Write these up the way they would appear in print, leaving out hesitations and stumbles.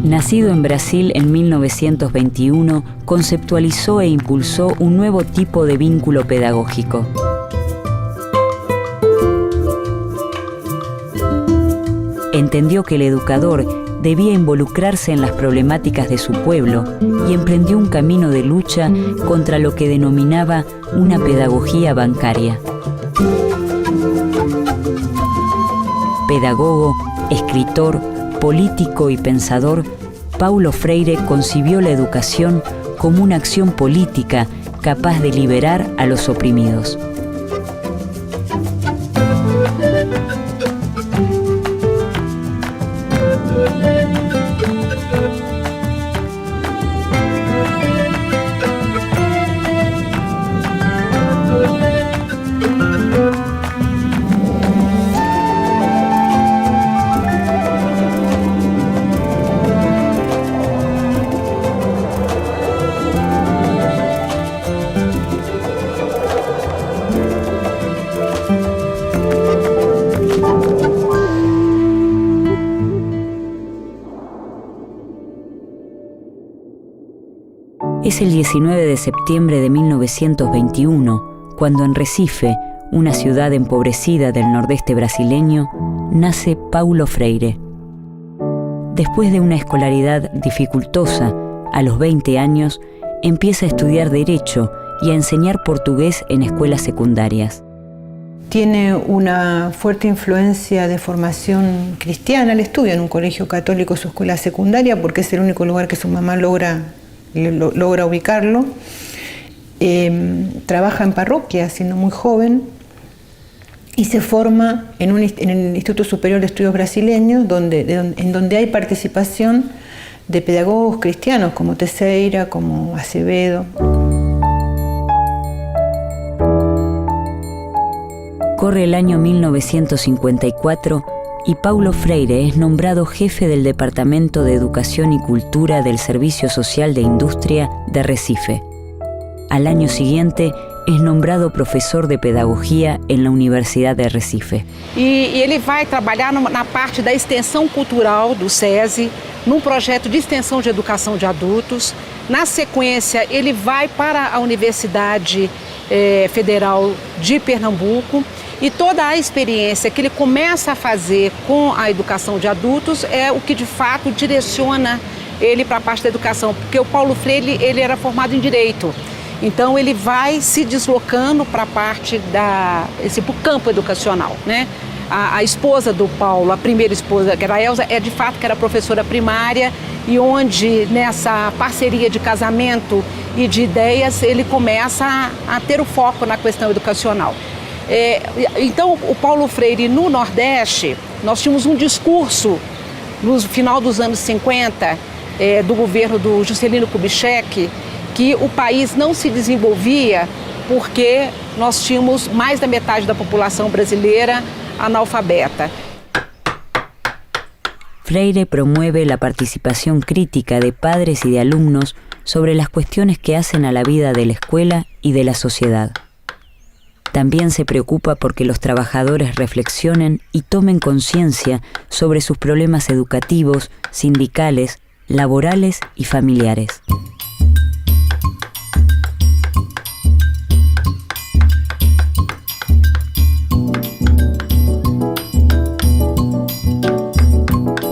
Nacido en Brasil en 1921, conceptualizó e impulsó un nuevo tipo de vínculo pedagógico. Entendió que el educador debía involucrarse en las problemáticas de su pueblo y emprendió un camino de lucha contra lo que denominaba una pedagogía bancaria. Pedagogo, escritor, político y pensador, Paulo Freire concibió la educación como una acción política capaz de liberar a los oprimidos. Es el 19 de septiembre de 1921, cuando en Recife, una ciudad empobrecida del nordeste brasileño, nace Paulo Freire. Después de una escolaridad dificultosa, a los 20 años, empieza a estudiar Derecho y a enseñar portugués en escuelas secundarias. Tiene una fuerte influencia de formación cristiana. Él estudia en un colegio católico su escuela secundaria porque es el único lugar que su mamá logra ubicarlo. Trabaja en parroquia siendo muy joven y se forma en el Instituto Superior de Estudios Brasileños, en donde hay participación de pedagogos cristianos como Teixeira, como Acevedo. Corre el año 1954 y Paulo Freire es nombrado jefe del Departamento de Educación y Cultura del Servicio Social de Industria de Recife. Al año siguiente es nombrado profesor de Pedagogía en la Universidad de Recife. Ele vai trabalhar na parte da extensão cultural do SESI, num projeto de extensão de educação de adultos. Na sequência, ele vai para a Universidade Federal de Pernambuco. E toda a experiência que ele começa a fazer com a educação de adultos é o que de fato direciona ele para a parte da educação, porque o Paulo Freire ele era formado em Direito, então ele vai se deslocando para a parte para o campo educacional, né? A esposa do Paulo, a primeira esposa, que era a Elza, de fato que era professora primária, e onde nessa parceria de casamento e de ideias ele começa a ter o foco na questão educacional. Então, o Paulo Freire, no Nordeste, nós tínhamos um discurso no final dos anos 50, do governo do Juscelino Kubitschek, que o país não se desenvolvia porque nós tínhamos mais da metade da população brasileira analfabeta. Freire promueve la participación crítica de padres y de alumnos sobre las cuestiones que hacen a la vida de la escuela y de la sociedad. También se preocupa porque los trabajadores reflexionen y tomen conciencia sobre sus problemas educativos, sindicales, laborales y familiares.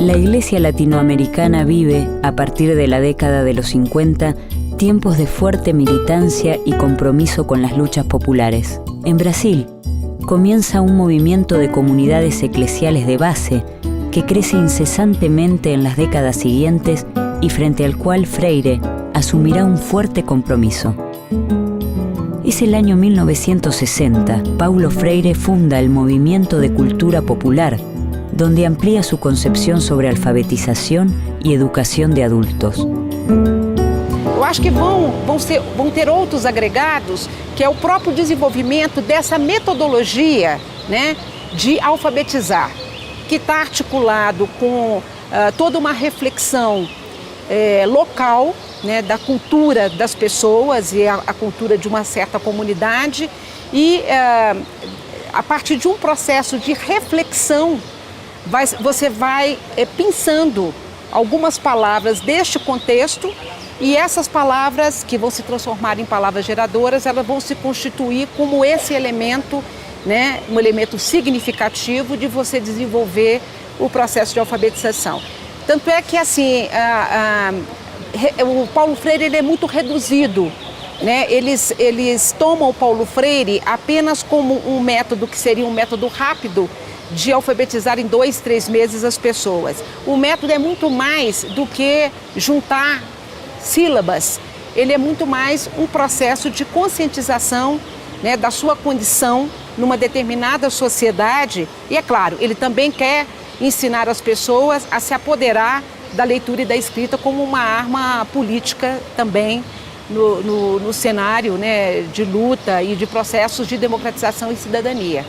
La Iglesia latinoamericana vive, a partir de la década de los 50, tiempos de fuerte militancia y compromiso con las luchas populares. En Brasil, comienza un movimiento de comunidades eclesiales de base que crece incesantemente en las décadas siguientes y frente al cual Freire asumirá un fuerte compromiso. Es el año 1960. Paulo Freire funda el Movimiento de Cultura Popular, donde amplía su concepción sobre alfabetización y educación de adultos. Eu acho que vão ter outros agregados, que é o próprio desenvolvimento dessa metodologia, né, de alfabetizar, que está articulado com toda uma reflexão local, né, da cultura das pessoas e a cultura de uma certa comunidade, e a partir de um processo de reflexão você vai pensando algumas palavras deste contexto e essas palavras que vão se transformar em palavras geradoras, elas vão se constituir como esse elemento, né, um elemento significativo de você desenvolver o processo de alfabetização. Tanto é que assim, o Paulo Freire ele é muito reduzido, né? Eles tomam o Paulo Freire apenas como um método que seria um método rápido de alfabetizar em 2, 3 meses as pessoas. O método é muito mais do que juntar sílabas, ele é muito mais um processo de conscientização, né, da sua condição numa determinada sociedade e, é claro, ele também quer ensinar as pessoas a se apoderar da leitura e da escrita como uma arma política também no cenário, né, de luta e de processos de democratização e cidadania.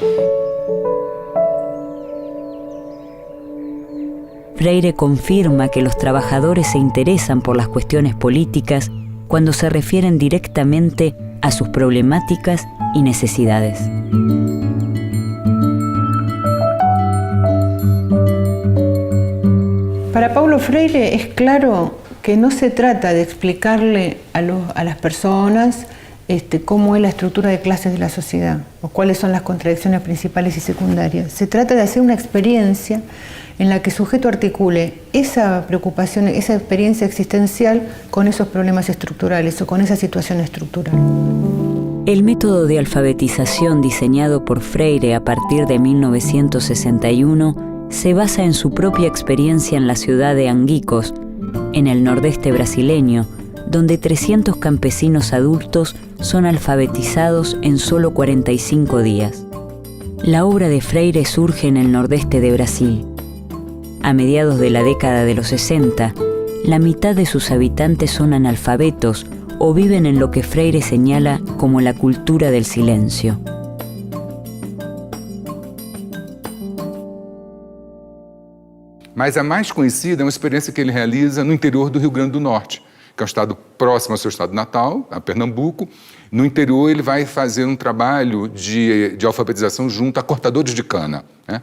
Freire confirma que los trabajadores se interesan por las cuestiones políticas cuando se refieren directamente a sus problemáticas y necesidades. Para Paulo Freire es claro que no se trata de explicarle a las personas cómo es la estructura de clases de la sociedad o cuáles son las contradicciones principales y secundarias. Se trata de hacer una experiencia en la que el sujeto articule esa preocupación, esa experiencia existencial con esos problemas estructurales o con esa situación estructural. El método de alfabetización diseñado por Freire a partir de 1961 se basa en su propia experiencia en la ciudad de Anguicos, en el nordeste brasileño, donde 300 campesinos adultos son alfabetizados en solo 45 días. La obra de Freire surge en el nordeste de Brasil. A mediados de la década de los 60, la mitad de sus habitantes son analfabetos o viven en lo que Freire señala como la cultura del silencio. Mas a mais conhecida é uma experiência que ele realiza no interior do Rio Grande do Norte, que é um estado próximo ao seu estado natal, a Pernambuco. No interior ele vai fazer um trabalho de alfabetização junto a cortadores de cana, né?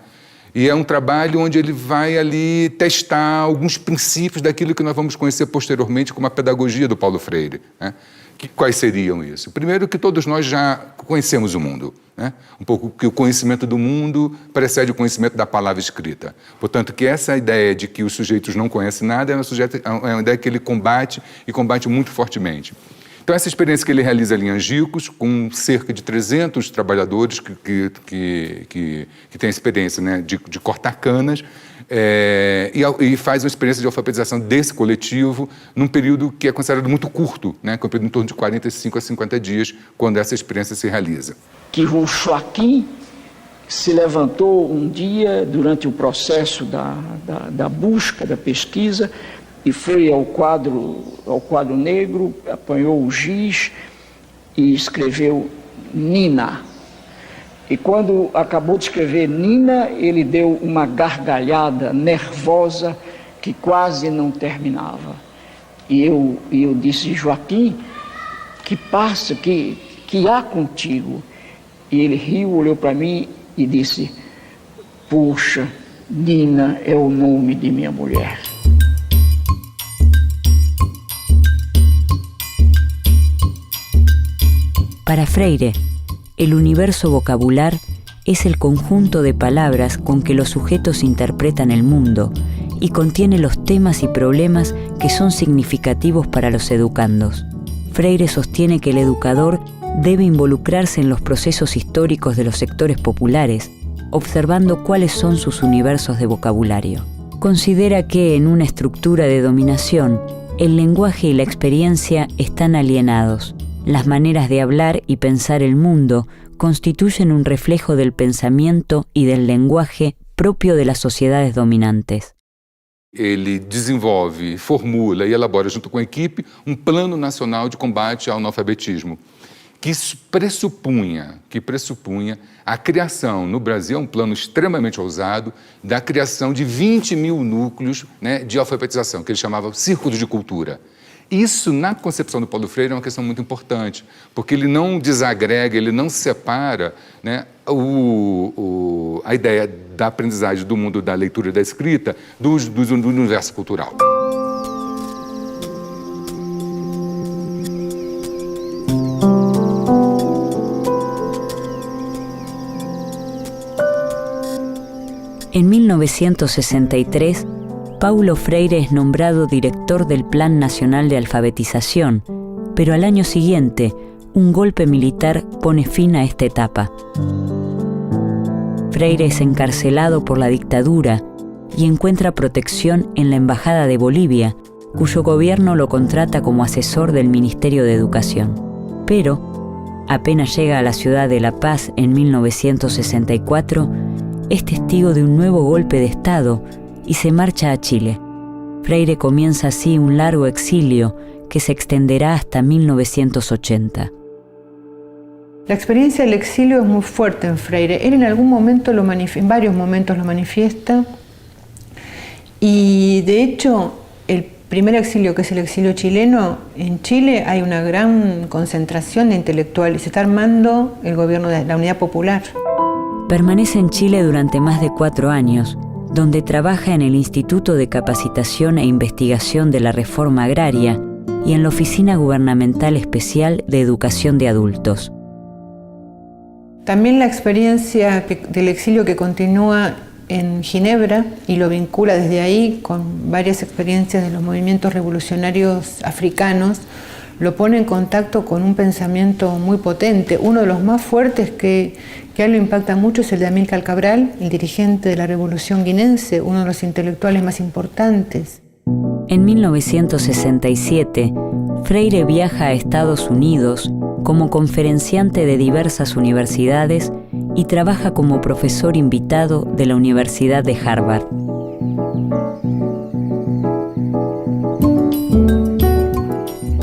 E é um trabalho onde ele vai ali testar alguns princípios daquilo que nós vamos conhecer posteriormente como a pedagogia do Paulo Freire, né? Quais seriam isso? Primeiro, que todos nós já conhecemos o mundo, né? Um pouco que o conhecimento do mundo precede o conhecimento da palavra escrita. Portanto, que essa ideia de que os sujeitos não conhecem nada é uma ideia que ele combate e combate muito fortemente. Então, essa experiência que ele realiza ali em Angicos, com cerca de 300 trabalhadores que têm a experiência, né, de cortar canas, e faz uma experiência de alfabetização desse coletivo num período que é considerado muito curto, né, que é um período em torno de 45 a 50 dias, quando essa experiência se realiza. Que o Joaquim se levantou um dia durante o processo da busca, da pesquisa, e foi ao quadro negro, apanhou o giz e escreveu Nina. E quando acabou de escrever Nina, ele deu uma gargalhada nervosa que quase não terminava. E eu disse, Joaquim, que passa, que há contigo? E ele riu, olhou para mim e disse, puxa, Nina é o nome de minha mulher. Para Freire, el universo vocabular es el conjunto de palabras con que los sujetos interpretan el mundo y contiene los temas y problemas que son significativos para los educandos. Freire sostiene que el educador debe involucrarse en los procesos históricos de los sectores populares, observando cuáles son sus universos de vocabulario. Considera que en una estructura de dominación, el lenguaje y la experiencia están alienados. Las maneras de hablar y pensar el mundo constituyen un reflejo del pensamiento y del lenguaje propio de las sociedades dominantes. Ele desenvolve, formula e elabora junto com a equipe um plano nacional de combate ao analfabetismo, que pressupunha a criação, no Brasil é um plano extremamente ousado, da criação de 20 mil núcleos, né, de alfabetização, que ele chamava Círculos de Cultura. Isso, na concepção do Paulo Freire, é uma questão muito importante, porque ele não desagrega, ele não separa, né, a ideia da aprendizagem do mundo da leitura e da escrita do universo cultural. 1963, Paulo Freire es nombrado director del Plan Nacional de Alfabetización, pero al año siguiente, un golpe militar pone fin a esta etapa. Freire es encarcelado por la dictadura y encuentra protección en la Embajada de Bolivia, cuyo gobierno lo contrata como asesor del Ministerio de Educación. Pero, apenas llega a la ciudad de La Paz en 1964, es testigo de un nuevo golpe de Estado y se marcha a Chile. Freire comienza así un largo exilio que se extenderá hasta 1980. La experiencia del exilio es muy fuerte en Freire. Él en algún momento en varios momentos lo manifiesta, y de hecho el primer exilio, que es el exilio chileno, en Chile hay una gran concentración de intelectuales, se está armando el gobierno de la Unidad Popular. Permanece en Chile durante más de 4 años, donde trabaja en el Instituto de Capacitación e Investigación de la Reforma Agraria y en la Oficina Gubernamental Especial de Educación de Adultos. También la experiencia del exilio que continúa en Ginebra y lo vincula desde ahí con varias experiencias de los movimientos revolucionarios africanos, lo pone en contacto con un pensamiento muy potente. Uno de los más fuertes que a él lo impacta mucho es el de Amílcar Cabral, el dirigente de la Revolución Guinense, uno de los intelectuales más importantes. En 1967, Freire viaja a Estados Unidos como conferenciante de diversas universidades y trabaja como profesor invitado de la Universidad de Harvard.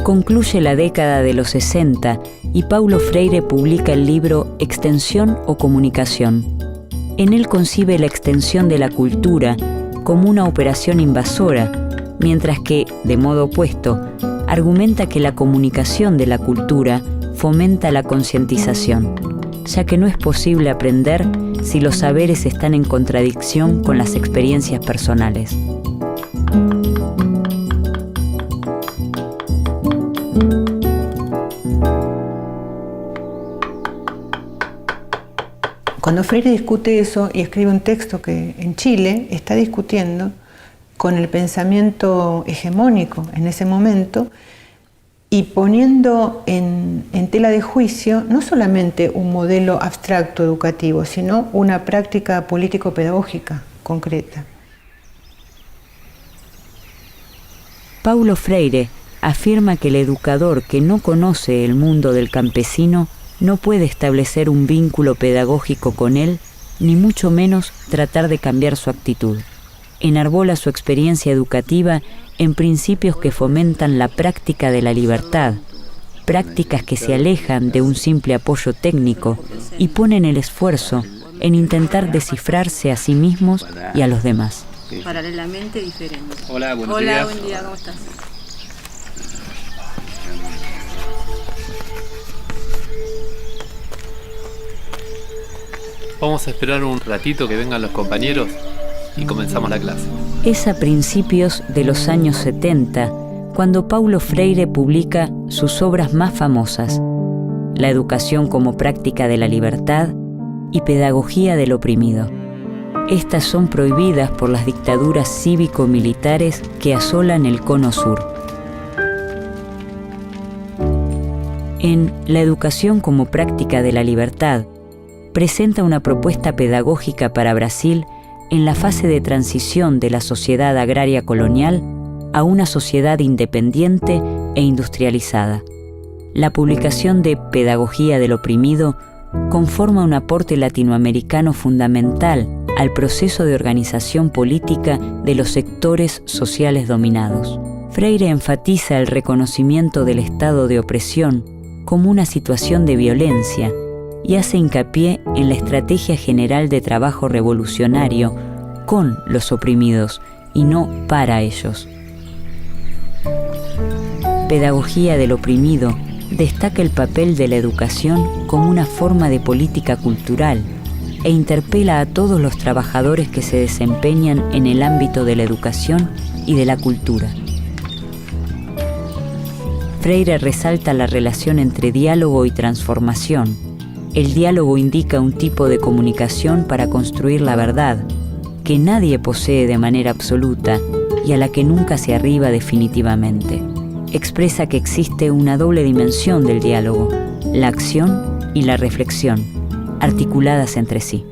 Concluye la década de los 60 y Paulo Freire publica el libro Extensión o Comunicación. En él concibe la extensión de la cultura como una operación invasora, mientras que, de modo opuesto, argumenta que la comunicación de la cultura fomenta la concientización, ya que no es posible aprender si los saberes están en contradicción con las experiencias personales. Cuando Freire discute eso y escribe un texto que en Chile está discutiendo con el pensamiento hegemónico en ese momento y poniendo en tela de juicio no solamente un modelo abstracto educativo, sino una práctica político-pedagógica concreta. Paulo Freire afirma que el educador que no conoce el mundo del campesino no puede establecer un vínculo pedagógico con él, ni mucho menos tratar de cambiar su actitud. Enarbola su experiencia educativa en principios que fomentan la práctica de la libertad, prácticas que se alejan de un simple apoyo técnico y ponen el esfuerzo en intentar descifrarse a sí mismos y a los demás. Paralelamente diferente. Hola, buenos días. Hola, buen día, ¿cómo estás? Vamos a esperar un ratito que vengan los compañeros y comenzamos la clase. Es a principios de los años 70 cuando Paulo Freire publica sus obras más famosas: La educación como práctica de la libertad y Pedagogía del oprimido. Estas son prohibidas por las dictaduras cívico-militares que asolan el Cono Sur. En La educación como práctica de la libertad, presenta una propuesta pedagógica para Brasil en la fase de transición de la sociedad agraria colonial a una sociedad independiente e industrializada. La publicación de Pedagogía del oprimido conforma un aporte latinoamericano fundamental al proceso de organización política de los sectores sociales dominados. Freire enfatiza el reconocimiento del estado de opresión como una situación de violencia y hace hincapié en la estrategia general de trabajo revolucionario con los oprimidos y no para ellos. Pedagogía del oprimido destaca el papel de la educación como una forma de política cultural e interpela a todos los trabajadores que se desempeñan en el ámbito de la educación y de la cultura. Freire resalta la relación entre diálogo y transformación. El diálogo indica un tipo de comunicación para construir la verdad, que nadie posee de manera absoluta y a la que nunca se arriba definitivamente. Expresa que existe una doble dimensión del diálogo, la acción y la reflexión, articuladas entre sí.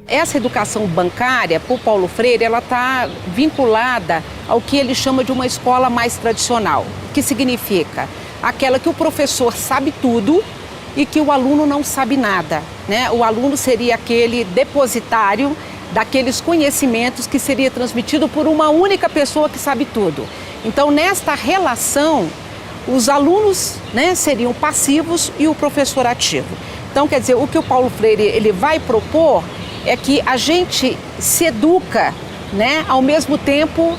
Essa educação bancária, por Paulo Freire, ela está vinculada ao que ele chama de uma escola mais tradicional, que significa aquela que o professor sabe tudo e que o aluno não sabe nada, né? O aluno seria aquele depositário daqueles conhecimentos que seria transmitido por uma única pessoa que sabe tudo. Então, nesta relação, os alunos, né, seriam passivos e o professor ativo. Então, quer dizer, o que o Paulo Freire ele vai propor é que a gente se educa, né, ao mesmo tempo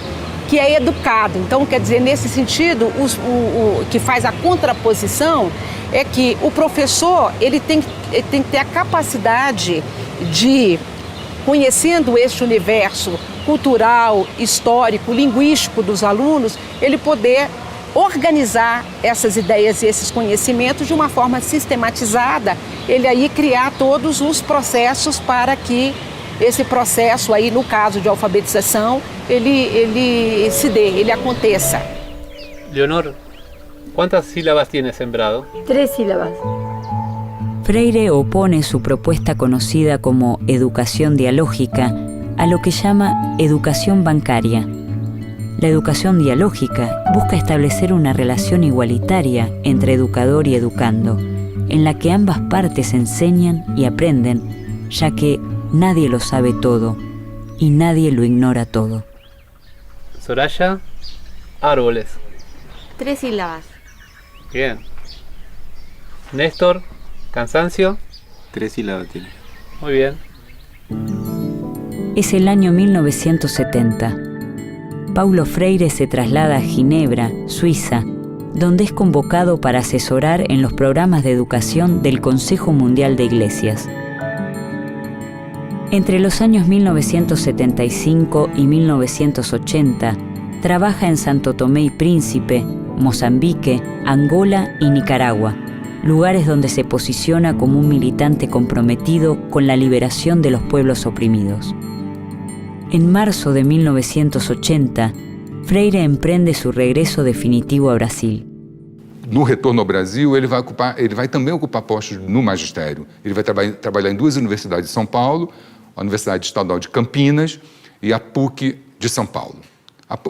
que é educado. Então, quer dizer, nesse sentido, o que faz a contraposição é que o professor ele tem que ter a capacidade de, conhecendo este universo cultural, histórico, linguístico dos alunos, ele poder organizar essas ideias e esses conhecimentos de uma forma sistematizada, ele aí criar todos os processos para que esse processo aí, no caso de alfabetização, ele se dê, ele aconteça. Leonor, ¿cuántas sílabas tiene sembrado? 3 sílabas. Freire opone su propuesta conocida como educación dialógica a lo que llama educación bancaria. La educación dialógica busca establecer una relación igualitaria entre educador y educando, en la que ambas partes enseñan y aprenden, ya que nadie lo sabe todo y nadie lo ignora todo. Soraya, árboles. 3 sílabas. Bien. Néstor, cansancio. 3 sílabas tiene. Muy bien. Es el año 1970. Paulo Freire se traslada a Ginebra, Suiza, donde es convocado para asesorar en los programas de educación del Consejo Mundial de Iglesias. Entre los años 1975 y 1980, trabaja en Santo Tomé y Príncipe, Mozambique, Angola y Nicaragua, lugares donde se posiciona como un militante comprometido con la liberación de los pueblos oprimidos. En marzo de 1980, Freire emprende su regreso definitivo a Brasil. No retorno ao Brasil, ele vai também ocupar postos no magistério. Ele vai trabalhar em 2 universidades de São Paulo, a Universidade Estadual de Campinas e a PUC de São Paulo.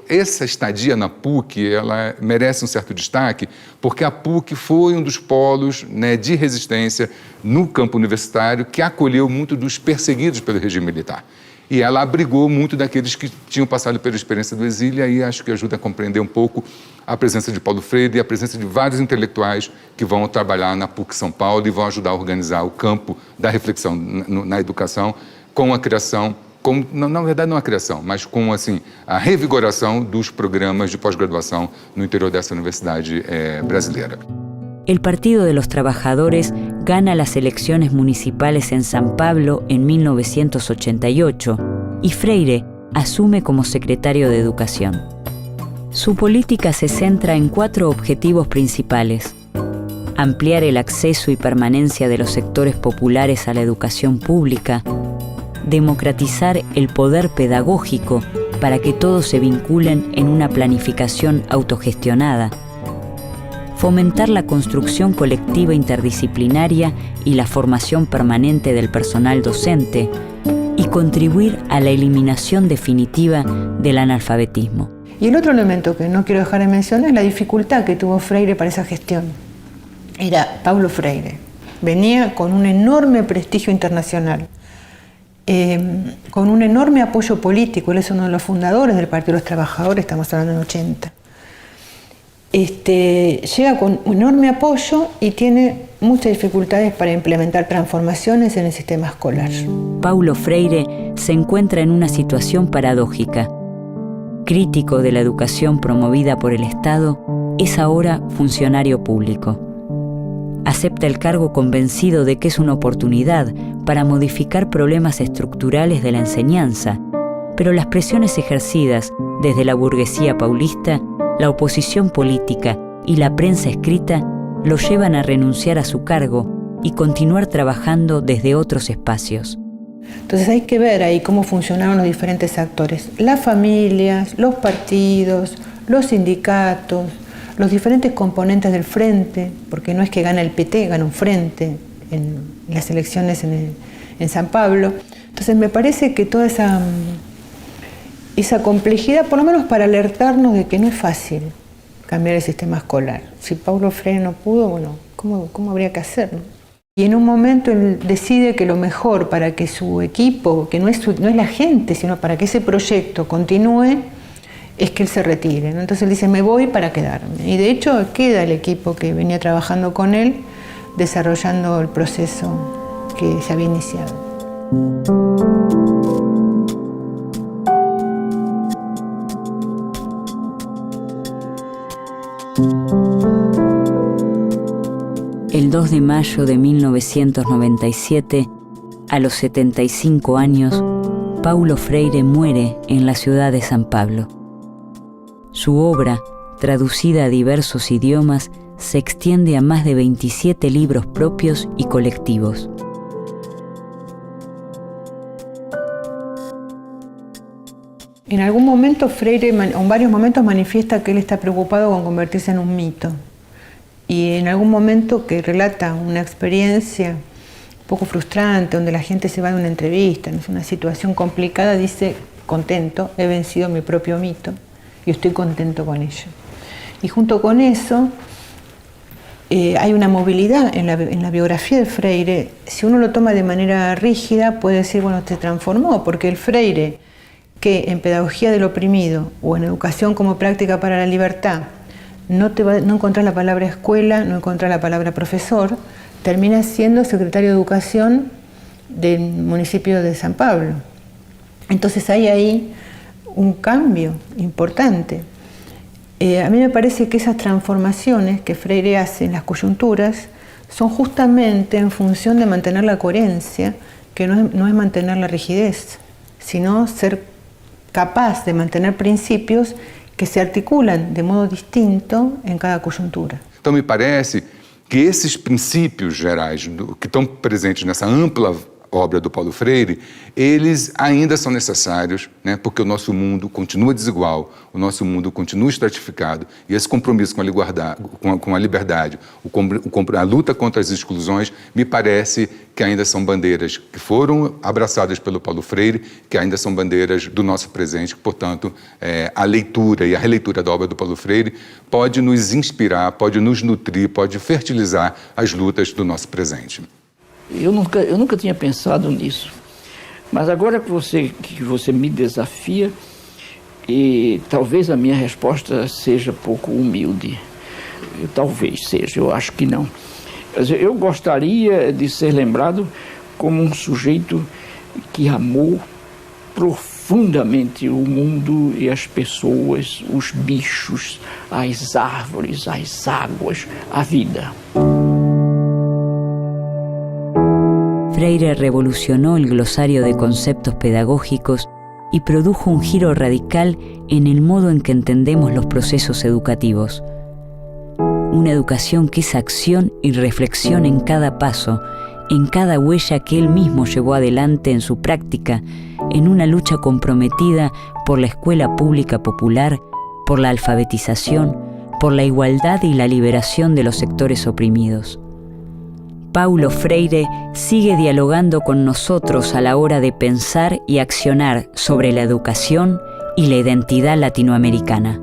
Essa estadia na PUC ela merece um certo destaque, porque a PUC foi um dos polos, né, de resistência no campo universitário que acolheu muito dos perseguidos pelo regime militar. E ela abrigou muito daqueles que tinham passado pela experiência do exílio, e aí acho que ajuda a compreender um pouco a presença de Paulo Freire e a presença de vários intelectuais que vão trabalhar na PUC São Paulo e vão ajudar a organizar o campo da reflexão na educação com a criação, na verdade não a criação, mas com assim, a revigoração dos programas de pós-graduação no interior dessa universidade brasileira. El Partido de los Trabajadores gana las elecciones municipales en San Pablo en 1988 y Freire asume como secretario de Educación. Su política se centra en 4 objetivos principales: ampliar el acceso y permanencia de los sectores populares a la educación pública, democratizar el poder pedagógico para que todos se vinculen en una planificación autogestionada, fomentar la construcción colectiva interdisciplinaria y la formación permanente del personal docente y contribuir a la eliminación definitiva del analfabetismo. Y el otro elemento que no quiero dejar de mencionar es la dificultad que tuvo Freire para esa gestión. Era Paulo Freire. Venía con un enorme prestigio internacional, con un enorme apoyo político. Él es uno de los fundadores del Partido de los Trabajadores, estamos hablando en 80. Llega con un enorme apoyo y tiene muchas dificultades para implementar transformaciones en el sistema escolar. Paulo Freire se encuentra en una situación paradójica. Crítico de la educación promovida por el Estado, es ahora funcionario público. Acepta el cargo convencido de que es una oportunidad para modificar problemas estructurales de la enseñanza, pero las presiones ejercidas desde la burguesía paulista, la oposición política y la prensa escrita lo llevan a renunciar a su cargo y continuar trabajando desde otros espacios. Entonces hay que ver ahí cómo funcionaron los diferentes actores, las familias, los partidos, los sindicatos, los diferentes componentes del frente, porque no es que gana el PT, gana un frente en las elecciones en San Pablo. Entonces me parece que toda esa complejidad, por lo menos para alertarnos de que no es fácil cambiar el sistema escolar. Si Paulo Freire no pudo, bueno, ¿cómo habría que hacerlo? Y en un momento él decide que lo mejor para que su equipo, que no es la gente, sino para que ese proyecto continúe, es que él se retire, ¿no? Entonces él dice, me voy para quedarme. Y de hecho queda el equipo que venía trabajando con él, desarrollando el proceso que se había iniciado. El 2 de mayo de 1997, a los 75 años, Paulo Freire muere en la ciudad de San Pablo. Su obra, traducida a diversos idiomas, se extiende a más de 27 libros propios y colectivos. En algún momento Freire, en varios momentos, manifiesta que él está preocupado con convertirse en un mito. Y en algún momento que relata una experiencia un poco frustrante, donde la gente se va de una entrevista, es una situación complicada, dice, contento, he vencido mi propio mito y estoy contento con ello. Y junto con eso hay una movilidad en la biografía de Freire. Si uno lo toma de manera rígida, puede decir, bueno, te transformó, porque el Freire, que en Pedagogía del Oprimido o en Educación como Práctica para la Libertad, no encontrás la palabra escuela, no encontrás la palabra profesor, termina siendo secretario de Educación del municipio de San Pablo. Entonces hay ahí un cambio importante. A mí me parece que esas transformaciones que Freire hace en las coyunturas son justamente en función de mantener la coherencia, que no es mantener la rigidez, sino ser capaz de mantener principios que se articulan de modo distinto em cada conjuntura. Então, me parece que esses princípios gerais que estão presentes nessa ampla obra do Paulo Freire, eles ainda são necessários, né, porque o nosso mundo continua desigual, o nosso mundo continua estratificado, e esse compromisso com a liberdade, a luta contra as exclusões, me parece que ainda são bandeiras que foram abraçadas pelo Paulo Freire, que ainda são bandeiras do nosso presente, portanto, a leitura e a releitura da obra do Paulo Freire pode nos inspirar, pode nos nutrir, pode fertilizar as lutas do nosso presente. Eu nunca tinha pensado nisso, mas agora que você me desafia, e talvez a minha resposta seja pouco humilde, talvez seja, eu acho que não. Eu gostaria de ser lembrado como um sujeito que amou profundamente o mundo e as pessoas, os bichos, as árvores, as águas, a vida. Freire revolucionó el glosario de conceptos pedagógicos y produjo un giro radical en el modo en que entendemos los procesos educativos. Una educación que es acción y reflexión en cada paso, en cada huella que él mismo llevó adelante en su práctica, en una lucha comprometida por la escuela pública popular, por la alfabetización, por la igualdad y la liberación de los sectores oprimidos. Paulo Freire sigue dialogando con nosotros a la hora de pensar y accionar sobre la educación y la identidad latinoamericana.